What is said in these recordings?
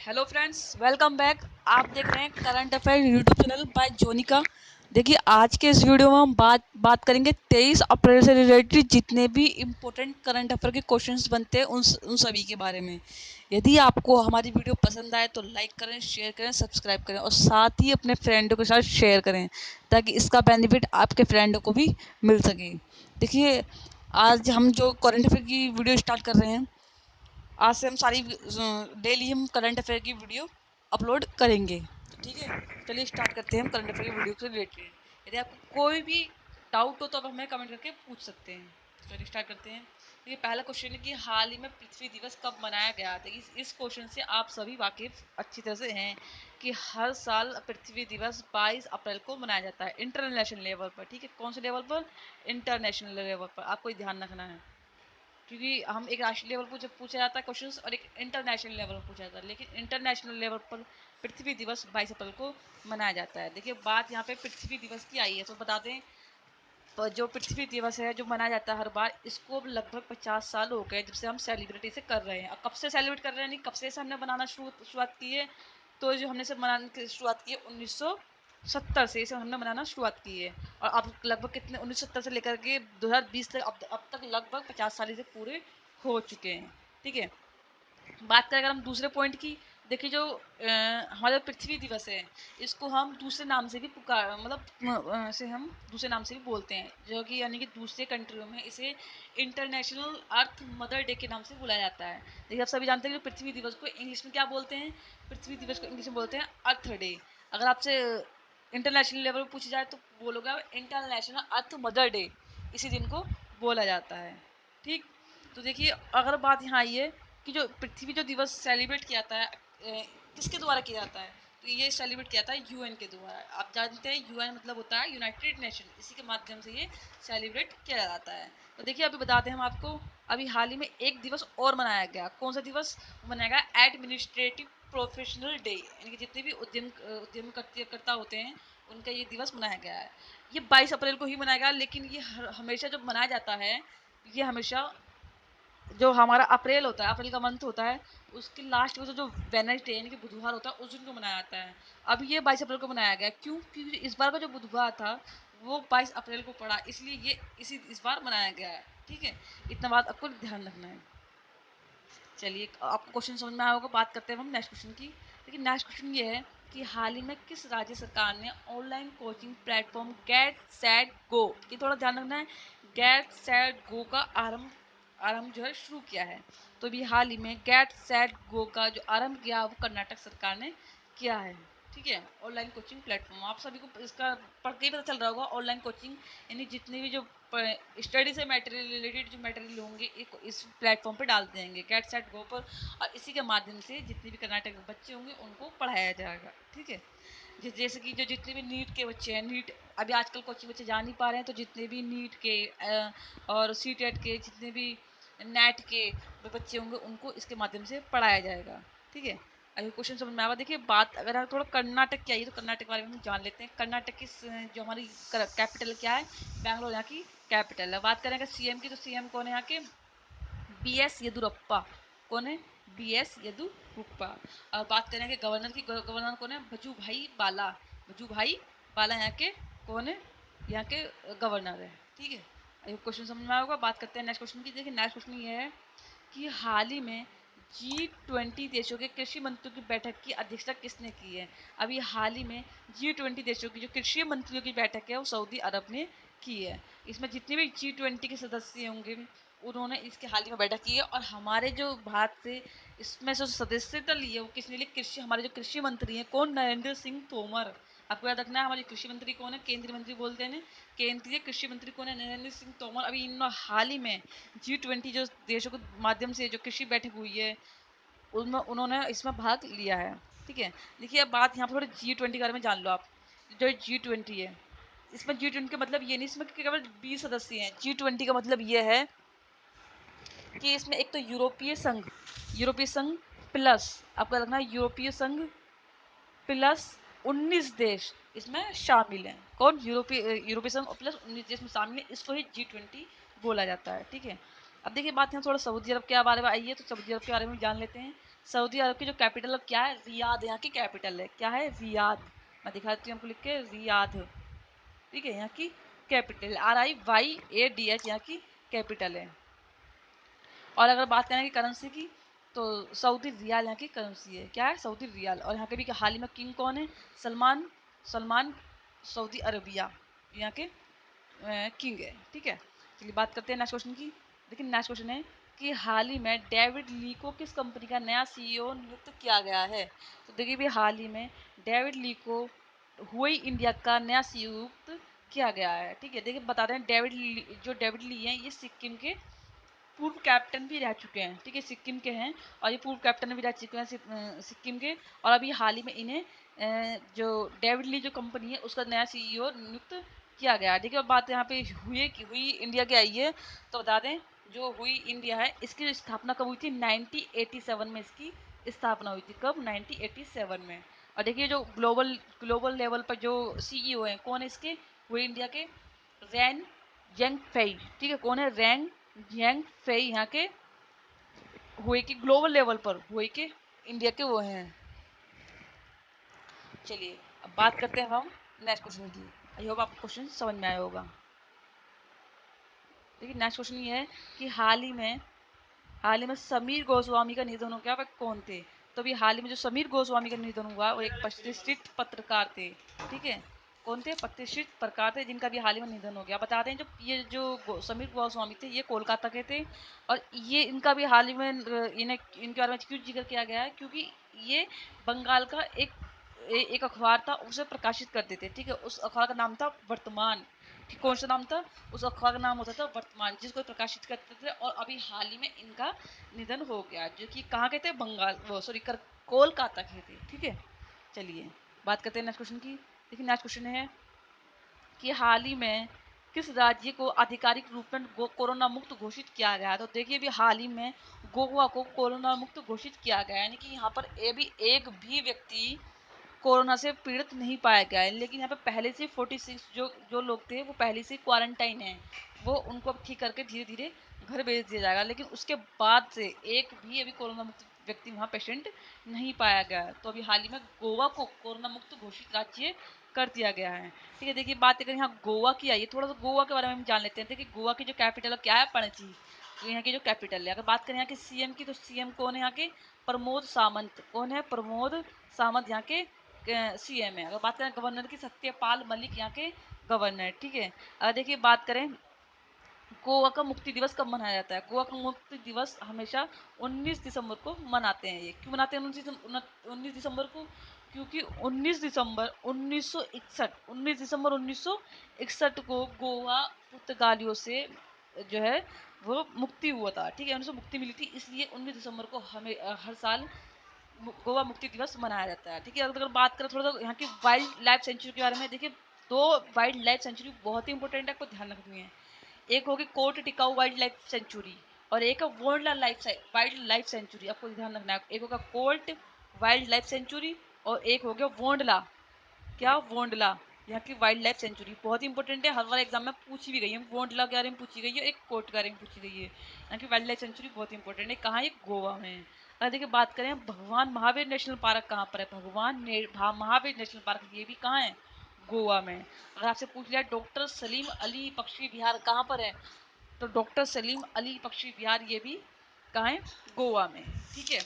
Hello friends, welcome back. आप देख रहे हैं current affair YouTube channel by Jonika. देखिए, आज के इस वीडियो में हम बात करेंगे 23 अप्रैल से रिलेटेड जितने भी इम्पोर्टेंट करंट अफेयर के क्वेश्चंस बनते हैं उन सभी के बारे में। यदि आपको हमारी वीडियो पसंद आए तो लाइक करें, शेयर करें, सब्सक्राइब करें और साथ ही अपने फ्रेंडों के साथ शेयर करें ताकि इसका बेनिफिट आपके फ्रेंडों को भी मिल सके। देखिए, आज हम जो करंट अफेयर की वीडियो स्टार्ट कर रहे हैं, आज से हम सारी डेली हम करंट अफेयर की वीडियो अपलोड करेंगे। तो ठीक है, चलिए स्टार्ट करते हैं हम करंट अफेयर की वीडियो से रिलेटेड। यदि आपको कोई भी डाउट हो तो आप हमें कमेंट करके पूछ सकते हैं। तो चलिए स्टार्ट करते हैं। देखिए, पहला क्वेश्चन है कि हाल ही में पृथ्वी दिवस कब मनाया गया था। इस क्वेश्चन से आप सभी वाकिफ अच्छी तरह से हैं कि हर साल पृथ्वी दिवस 22 अप्रैल को मनाया जाता है इंटरनेशनल लेवल पर। ठीक है, कौन से लेवल पर? इंटरनेशनल लेवल पर। आपको ध्यान रखना है क्योंकि हम एक राष्ट्रीय लेवल पर जब पूछा जाता है क्वेश्चंस और एक इंटरनेशनल लेवल पर पूछा जाता है, लेकिन इंटरनेशनल लेवल पर पृथ्वी दिवस 22 अप्रैल को मनाया जाता है। देखिए, बात यहाँ पे पृथ्वी दिवस की आई है तो बता दें, जो पृथ्वी दिवस है जो मनाया जाता है हर बार, इसको लगभग 50 साल हो गए जब से हम सेलिब्रेट इसे कर रहे हैं। और कब से सेलिब्रेट कर रहे हैं, नहीं कब से हमने बनाना शुरुआत की है, तो जो हमने से मनाने की शुरुआत की है 1970 से इसे हमने मनाना शुरुआत की है। और अब लगभग कितने 1970 से लेकर के 2020 तक अब तक लगभग 50 साल इसे पूरे हो चुके हैं। ठीक है, बात करें अगर हम दूसरे पॉइंट की, देखिए जो हमारा पृथ्वी दिवस है इसको हम दूसरे नाम से भी पुकार मतलब से हम दूसरे नाम से भी बोलते हैं, जो कि यानी कि दूसरे कंट्रियों में इसे इंटरनेशनल अर्थ मदर डे के नाम से बुलाया जाता है। देखिए, आप सभी जानते हैं कि पृथ्वी दिवस को इंग्लिश में क्या बोलते हैं? पृथ्वी दिवस को इंग्लिश में बोलते हैं अर्थ डे। अगर आपसे इंटरनेशनल लेवल पर पूछी जाए तो बोलोगे आप इंटरनेशनल अर्थ मदर डे, इसी दिन को बोला जाता है। ठीक, तो देखिए अगर बात यहाँ आई है कि जो पृथ्वी जो दिवस सेलिब्रेट किया जाता है किसके द्वारा किया जाता है, तो ये सेलिब्रेट किया जाता है यूएन के द्वारा। आप जानते हैं यूएन मतलब होता है यूनाइटेड नेशन, इसी के माध्यम से ये सेलिब्रेट किया जाता है। तो देखिए, अभी बताते हैं हम आपको, अभी हाल ही में एक दिवस और मनाया गया। कौन सा दिवस मनाया गया? एडमिनिस्ट्रेटिव प्रोफेशनल डे, यानी कि जितने भी उद्यम करता होते हैं उनका ये दिवस मनाया गया है। ये 22 अप्रैल को ही मनाया गया, लेकिन ये हमेशा जब मनाया जाता है, ये हमेशा जो हमारा अप्रैल होता है, अप्रैल का मंथ होता है, उसके लास्ट में जो वेडनेसडे यानी कि बुधवार होता है उस दिन को मनाया जाता है। अब ये 22 अप्रैल को मनाया गया, क्यों? क्योंकि इस बार का जो बुधवार था वो 22 अप्रैल को पड़ा, इसलिए ये इस बार मनाया गया है। ठीक है, इतना बात आपको ध्यान रखना है। चलिए, आपको क्वेश्चन समझ में आया होगा। बात करते हैं हम नेक्स्ट क्वेश्चन की। देखिए, नेक्स्ट क्वेश्चन ये है कि हाल ही में किस राज्य सरकार ने online coaching platform get set go, ये थोड़ा ध्यान रखना है, गेट सेट गो का आरंभ जो है शुरू किया है। तो भी हाल ही में गेट सेट गो का जो आरंभ किया वो कर्नाटक सरकार ने किया है। ठीक है, ऑनलाइन कोचिंग प्लेटफॉर्म आप सभी को इसका पढ़ के ही पता चल रहा होगा। ऑनलाइन कोचिंग यानी जितने भी जो स्टडी से मटेरियल रिलेटेड जो मटेरियल होंगे इस प्लेटफॉर्म पर डाल देंगे गेट सेट गो पर, और इसी के माध्यम से जितने भी कर्नाटक के बच्चे होंगे उनको पढ़ाया जाएगा। ठीक है, जैसे कि जो जितने भी नीट के बच्चे हैं, नीट अभी आजकल कोचिंग बच्चे जा नहीं पा रहे हैं, तो जितने भी नीट के और सी टेट के जितने भी नेट के बच्चे होंगे उनको इसके माध्यम से पढ़ाया जाएगा। ठीक है, अगर क्वेश्चन समझ में आएगा। देखिए, बात अगर हम थोड़ा कर्नाटक की आई तो कर्नाटक के बारे में हम जान लेते हैं। कर्नाटक की जो हमारी कैपिटल क्या है? बैंगलोर यहाँ की कैपिटल है। बात करें अगर सीएम की, तो सीएम कौन है यहाँ के? BS येदुरप्पा। कौन है? BS येदुरप्पा। और बात करें कि गवर्नर की, गवर्नर कौन है? वजुभाई वाला। वजुभाई वाला यहाँ के कौन है? यहाँ के गवर्नर है। ठीक है, क्वेश्चन समझ में आया होगा। बात करते हैं नेक्स्ट क्वेश्चन की। देखिए, नेक्स्ट क्वेश्चन ये है कि हाल ही में G20 देशों के कृषि मंत्रियों की बैठक की अध्यक्षता किसने की है? अभी हाल ही में G20 देशों की जो कृषि मंत्रियों की बैठक है वो सऊदी अरब ने की है। इसमें जितने भी G20 के सदस्य होंगे उन्होंने इसके हाल ही में बैठक की है। और हमारे जो भारत से इसमें जो सदस्यता ली है वो किसने ली? कृषि, हमारे जो कृषि मंत्री हैं कौन? नरेंद्र सिंह तोमर। आपको याद रखना है, हमारे कृषि मंत्री कौन है? केंद्रीय मंत्री बोलते हैं। केंद्रीय कृषि मंत्री कौन है? नरेंद्र सिंह तोमर। अभी इन हाल ही में G20 जो देशों के माध्यम से जो कृषि बैठक हुई है उनमें उन्होंने इसमें भाग लिया है। ठीक है, देखिए अब बात यहाँ पर थोड़ी G20 के बारे में जान लो आप। जो G20 है, इसमें G20 का मतलब ये नहीं इसमें केवल 20 सदस्य हैं। G20 का मतलब ये है कि इसमें एक तो यूरोपीय संघ प्लस, आपको रखना है यूरोपीय संघ प्लस 19 देश इसमें शामिल हैं। कौन? यूरोपीय संघ प्लस 19 देश में शामिल है, इसको ही G20 बोला जाता है। ठीक है, अब देखिए बात यहाँ थोड़ा सऊदी अरब के बारे में आई है, तो सऊदी अरब के बारे में जान लेते हैं। सऊदी अरब की जो कैपिटल क्या है, रियाद यहाँ की कैपिटल है। क्या है? रियाद। मैं दिखाती हूँ आपको लिख के, रियाद। ठीक है, यहाँ की कैपिटल RIYADH यहाँ की कैपिटल है। और अगर बात करें कि करेंसी की, तो सऊदी रियाल यहाँ की करेंसी है। क्या है? Saudi riyal. और यहाँ के भी हाल ही में किंग कौन है? सलमान सलमान सऊदी अरबिया यहाँ के किंग है। ठीक है, चलिए बात करते हैं नेक्स्ट क्वेश्चन की। देखिए नेक्स्ट क्वेश्चन है कि हाल ही में डेविड ली को किस कंपनी का नया CEO नियुक्त किया गया है? तो देखिए भी हाल ही में डेविड ली को हुई इंडिया का नया CEO नियुक्त किया गया है। ठीक है, देखिए बता रहे हैं डेविड ली हैं, ये सिक्किम के पूर्व कैप्टन भी रह चुके हैं। ठीक है, सिक्किम के हैं और ये पूर्व कैप्टन भी रह चुके हैं सिक्किम के। और अभी हाल ही में इन्हें जो डेविड ली जो कंपनी है उसका नया CEO नियुक्त किया गया। ठीक है, और बात यहाँ पे हुई इंडिया की आई है, तो बता दें जो हुई इंडिया है इसकी स्थापना कब हुई थी? 1987 में इसकी स्थापना हुई थी। कब? 1987 में। और देखिए जो ग्लोबल लेवल पर जो CEO हैं कौन है इसके हुई इंडिया के? रैन यंग फेई। ठीक है, कौन है? रैन यंग फेई यहाँ के हुए कि ग्लोबल लेवल पर हुए कि इंडिया के वो हैं। चलिए अब बात करते हैं हम नेक्स्ट क्वेश्चन की। आई होप आपको क्वेश्चन समझ में आया होगा। देखिए नेक्स्ट क्वेश्चन ये है कि हाल ही में समीर गोस्वामी का निधन हो गया। वह कौन थे? तो अभी हाल ही में जो समीर गोस्वामी का निधन हुआ वो एक प्रतिष्ठित पत्रकार थे। ठीक है, कौन थे? प्रतिष्ठित पत्रकार थे जिनका भी हाल ही में निधन हो गया। बता दें जो समीर गोस्वामी थे ये कोलकाता के थे। और ये इनका भी हाल ही में इनके बारे में क्यों जिक्र किया गया है? क्योंकि ये बंगाल का एक अखबार था उसे प्रकाशित करते थे। ठीक है, उस अखबार का नाम था वर्तमान। ठीक, कौन सा नाम था? उस अखबार का नाम होता था वर्तमान, जिसको प्रकाशित करते थे। और अभी हाल ही में इनका निधन हो गया, जो कि कहाँ के थे? बंगाल वो सॉरी कोलकाता के थे। ठीक है, चलिए बात करते हैं नेक्स्ट क्वेश्चन की। देखिए नेक्स्ट क्वेश्चन है कि हाल ही में किस राज्य को आधिकारिक रूप में कोरोना मुक्त घोषित किया गया है? तो देखिए भी हाल ही में गोवा को कोरोना मुक्त घोषित किया गया है, यानी कि यहाँ पर भी एक भी व्यक्ति कोरोना से पीड़ित नहीं पाया गया है। लेकिन यहाँ पे पहले से 46 जो जो लोग थे वो पहले से क्वारंटाइन है, वो उनको अब ठीक करके धीरे धीरे घर भेज दिया जाएगा। लेकिन उसके बाद से एक भी अभी कोरोना मुक्त व्यक्ति वहाँ पेशेंट नहीं पाया गया है। तो अभी हाल ही में गोवा को कोरोना मुक्त घोषित राज्य कर दिया गया है। ठीक है, देखिए बात अगर यहाँ गोवा की आई है, थोड़ा सा गोवा के बारे में हम जान लेते हैं। देखिए गोवा की जो कैपिटल है क्या है? पणजी। तो यहाँ की जो कैपिटल है, अगर बात करें यहाँ के CM की, तो CM कौन है यहाँ के? प्रमोद सावंत। कौन है? प्रमोद सावंत यहाँ के CM है। अगर बात करें गवर्नर की, सत्यपाल मलिक यहाँ के गवर्नर। ठीक है, अगर देखिए बात करें गोवा का मुक्ति दिवस कब मनाया जाता है? गोवा का मुक्ति दिवस हमेशा 19 दिसंबर को मनाते हैं। ये क्यों मनाते हैं 19 दिसंबर को? क्योंकि 19 दिसंबर 1961 19 दिसंबर 1961 को गोवा पुर्तगालियों से जो है वो मुक्ति हुआ था। ठीक है, उनको मुक्ति मिली थी, इसलिए 19 दिसंबर को हमें हर साल गोवा मुक्ति दिवस मनाया जाता है। ठीक है, अगर बात करें थोड़ा सा यहाँ की वाइल्ड लाइफ सेंचुरी के बारे में, देखिए दो वाइल्ड लाइफ सेंचुरी बहुत ही इंपॉर्टेंट है, आपको ध्यान रखनी है। एक होगी कोट टिकाऊ वाइल्ड लाइफ सेंचुरी और एक है वाइल्ड लाइफ सेंचुरी। आपको ध्यान रखना है, एक होगा कोल्ट वाइल्ड लाइफ सेंचुरी और एक हो गया वोंडला। क्या? वोंडला यहाँ की वाइल्ड लाइफ सेंचुरी बहुत ही इंपॉर्टेंट है, हर बार एग्जाम में पूछी भी गई है। वोंडला के बारे में पूछी गई है, एक कोर्ट के बारे में पूछी गई है। यहाँ की वाइल्ड लाइफ सेंचुरी बहुत ही इंपॉर्टेंट है। कहाँ है? गोवा में है। अगर देखिए बात करें भगवान महावीर नेशनल पार्क कहाँ पर है? महावीर नेशनल पार्क ये भी कहाँ है? गोवा में। अगर आपसे पूछ लिया डॉक्टर सलीम अली पक्षी विहार कहाँ पर है, तो डॉक्टर सलीम अली पक्षी विहार ये भी कहाँ है? गोवा में। ठीक है,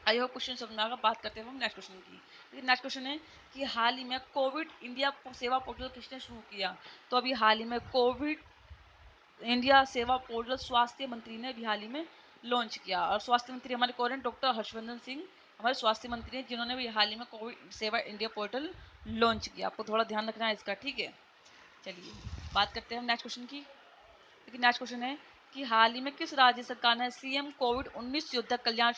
आई होप क्वेश्चन समझ में आएगा। बात करते हैं हम नेक्स्ट क्वेश्चन की। नेक्स्ट क्वेश्चन है कि हाल ही में कोविड इंडिया सेवा पोर्टल किसने शुरू किया? तो अभी हाल ही में कोविड इंडिया सेवा पोर्टल स्वास्थ्य मंत्री ने भी हाल ही में लॉन्च किया। और स्वास्थ्य मंत्री हमारे कौन है? डॉक्टर हर्षवर्धन सिंह हमारे स्वास्थ्य मंत्री हैं, जिन्होंने भी हाल ही में कोविड सेवा इंडिया पोर्टल लॉन्च किया। आपको थोड़ा ध्यान रखना है इसका। ठीक है, चलिए बात करते हैं हम नेक्स्ट क्वेश्चन की। लेकिन नेक्स्ट क्वेश्चन है कि हाल ही में किस राज्य सरकार ने CM कोविड-19 योद्धा कल्याण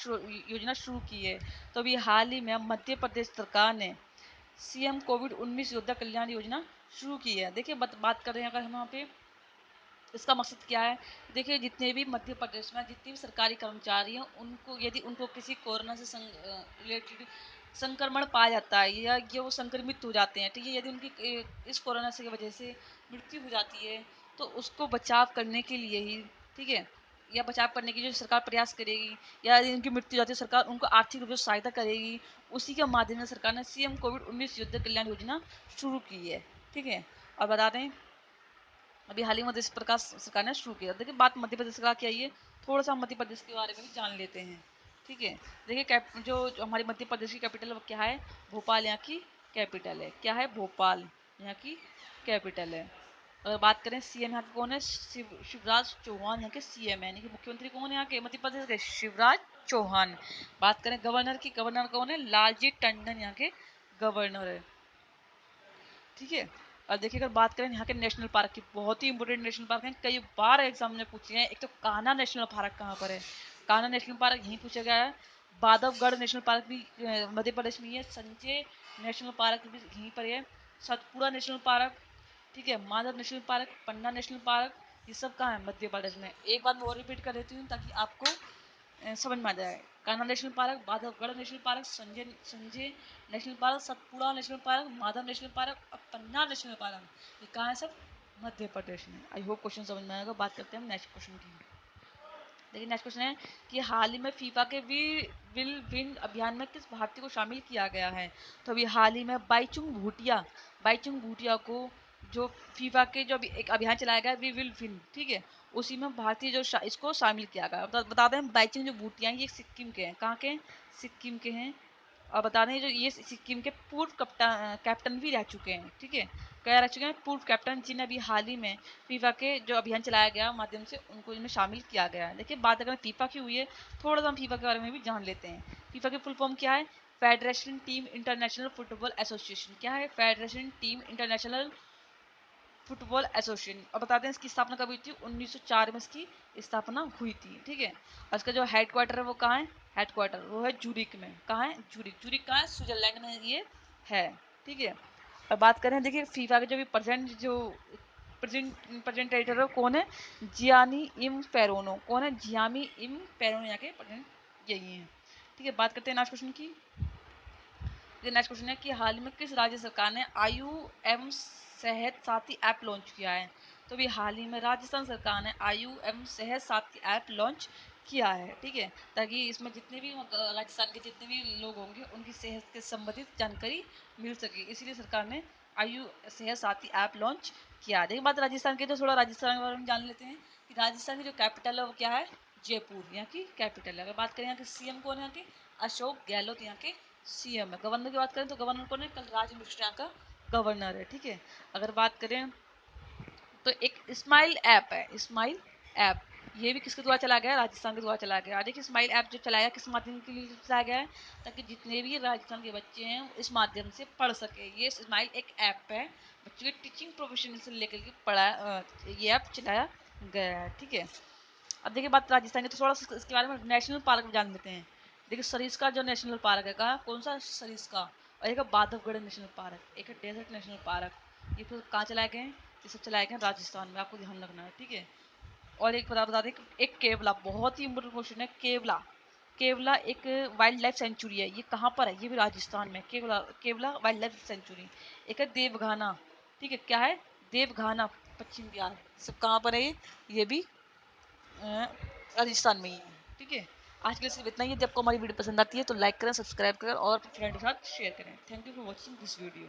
योजना शुरू की है? तो अभी हाल ही में मध्य प्रदेश सरकार ने CM कोविड-19 योद्धा कल्याण योजना शुरू की है। देखिए बात कर रहे हैं अगर हम यहाँ पे, इसका मकसद क्या है? देखिए जितने भी मध्य प्रदेश में जितने भी सरकारी कर्मचारी हैं उनको यदि उनको किसी कोरोना से रिलेटेड संक्रमण पाया जाता है या ये वो संक्रमित हो जाते हैं, ठीक है, यदि उनकी इस कोरोना से की वजह से मृत्यु हो जाती है, तो उसको बचाव करने के लिए ही, ठीक है, या बचाव करने की जो सरकार प्रयास करेगी, या यदि उनकी मृत्यु हो जाती है सरकार उनको आर्थिक रूप से सहायता करेगी, उसी के माध्यम से सरकार ने सीएम कोविड-19 योद्धा कल्याण योजना शुरू की है। ठीक है, और बता दें अभी हाल ही में मध्य प्रदेश सरकार ने शुरू किया। देखिए बात मध्य प्रदेश का क्या है, थोड़ा सा मध्य प्रदेश के बारे में भी जान लेते हैं। ठीक है, देखिए जो हमारी मध्य प्रदेश की कैपिटल वो क्या है, भोपाल यहाँ की कैपिटल है। क्या है, भोपाल यहाँ की कैपिटल है। अगर बात करें सीएम यहाँ के कौन है, शिवराज चौहान यहाँ के सीएम है, यानी कि मुख्यमंत्री कौन है यहाँ के मध्य प्रदेश के, शिवराज चौहान। बात करें गवर्नर की, गवर्नर कौन है, लालजी टंडन यहाँ के गवर्नर है। ठीक है, और देखिए अगर बात करें यहाँ के नेशनल पार्क की, बहुत ही इंपॉर्टेंट नेशनल पार्क है, कई बार एग्जाम में पूछे हैं। एक तो कान्हा नेशनल पार्क कहाँ पर है, कान्हा नेशनल पार्क यहीं पूछा गया है। बांधवगढ़ नेशनल पार्क भी मध्य प्रदेश में है। संजय नेशनल पार्क भी यहीं पर है। सतपुड़ा नेशनल पार्क, ठीक है, माधव नेशनल पार्क, पन्ना नेशनल पार्क, ये सब कहाँ है, मध्य प्रदेश में। एक बार मैं और रिपीट कर देती हूँ ताकि आपको समझ में आ जाए। Kanha national park, Bandhavgarh national park, Sanjay Sanjay national park, Satpura national park, Madhav national park और पन्ना नेशनल पार्क, ये कहाँ है, सब मध्य प्रदेश में। आई होप क्वेश्चन समझ में आएगा। बात करते हैं हम नेक्स्ट क्वेश्चन की। देखिए नेक्स्ट क्वेश्चन है कि हाल ही में फीफा के विल विन अभियान में किस भारतीय को शामिल किया गया है। तो अभी हाल ही में बाईचुंग भूटिया को जो फीफा के जो अभी एक अभियान चलाया गया वी विल विन, ठीक है, उसी में भारतीय जो इसको शामिल किया गया। बता दें बाईचुंग जो भूटिया हैं ये सिक्किम के हैं। कहाँ के हैं, सिक्किम के हैं। और बता दें जो ये सिक्किम के पूर्व कैप्टन भी रह चुके हैं। ठीक है, क्या रह चुके हैं, पूर्व कैप्टन, जिन्हें अभी हाल ही में फीफा के जो अभियान चलाया गया माध्यम से उनको इनमें शामिल किया गया है। देखिए बात अगर फीफा की हुई है, थोड़ा सा हम फीफा के बारे में भी जान लेते हैं। फीफा की फुल फॉर्म क्या है, federation team international football association. क्या है, federation team international football association. और बताते हैं इसकी स्थापना कब हुई थी, 1904 में इसकी स्थापना हुई थी। ठीक है, और इसका जो हेड क्वार्टर है वो कहाँ है, हेड क्वार्टर वो है जूरिक में। कहाँ है, जूरिक, जूरिक कहाँ है, स्विट्जरलैंड में ये है। ठीक है, और बात करें देखिए फीफा के जो भी प्रेजेंट एडिटर है कौन है, जियानी इम पेरोनो। कौन है, जियामी इम पेरोनो यहाँ के प्रेजेंट यही है। ठीक है, बात करते हैं नेक्स्ट क्वेश्चन की। नेक्स्ट क्वेश्चन है कि हाल ही में किस राज्य सरकार ने आयु एवं सेहत साथी ऐप लॉन्च किया है। तो भी हाल ही में राजस्थान सरकार ने आयु एवं सेहत साथी ऐप लॉन्च किया है। ठीक है, ताकि इसमें जितने भी राजस्थान के जितने भी लोग होंगे उनकी सेहत के संबंधित जानकारी मिल सके, इसीलिए सरकार ने आयु सेहत साथी ऐप लॉन्च किया। देखिए बात राजस्थान की, तो थोड़ा राजस्थान के बारे में जान लेते हैं कि राजस्थान की जो कैपिटल है वो क्या है, जयपुर यहाँ की कैपिटल है। अगर बात करें यहाँ के सीएम कौन है, यहाँ के अशोक गहलोत यहाँ के सीएम है। गवर्नर की बात करें तो गवर्नर कौन है, कलराज मिश्र यहाँ का गवर्नर है। ठीक है, अगर बात करें तो एक स्माइल ऐप है, स्माइल ऐप, ये भी किसके द्वारा चलाया गया, राजस्थान के द्वारा चलाया गया। देखिए स्माइल ऐप जो चलाया किस माध्यम के लिए चलाया गया है, ताकि जितने भी राजस्थान के बच्चे हैं इस माध्यम से पढ़ सके। ये स्माइल एक ऐप है, बच्चों के टीचिंग प्रोफेशन से लेकर के ये ऐप चलाया गया है। ठीक है, अब देखिए बात राजस्थान की, तो थोड़ा सा इसके बारे में नेशनल पार्क जान लेते हैं। देखिए सरिस्का जो नेशनल पार्क है, कहाँ, कौन सा, सरिस्का। और एक है बांधवगढ़ नेशनल पार्क, एक है डेजर्ट नेशनल पार्क। ये फिर कहाँ चलाए गए हैं, ये सब चलाए गए हैं राजस्थान में, आपको ध्यान रखना है। ठीक है, और एक बता दें एक केवला, बहुत ही इंपॉर्टेंट क्वेश्चन है, केवला। केवला एक वाइल्ड लाइफ सेंचुरी है, ये कहाँ पर है, ये भी राजस्थान में, केवला केवला वाइल्ड लाइफ सेंचुरी। एक है देवघाना, ठीक है, क्या है, देवघाना, पश्चिम बिहार, सब कहाँ पर है ये भी राजस्थान में ही है। ठीक है, आज के लिए सिर्फ इतना ही है। जब आपको हमारी वीडियो पसंद आती है तो लाइक करें, सब्सक्राइब करें और अपने फ्रेंड के साथ शेयर करें। Thank you for watching this video.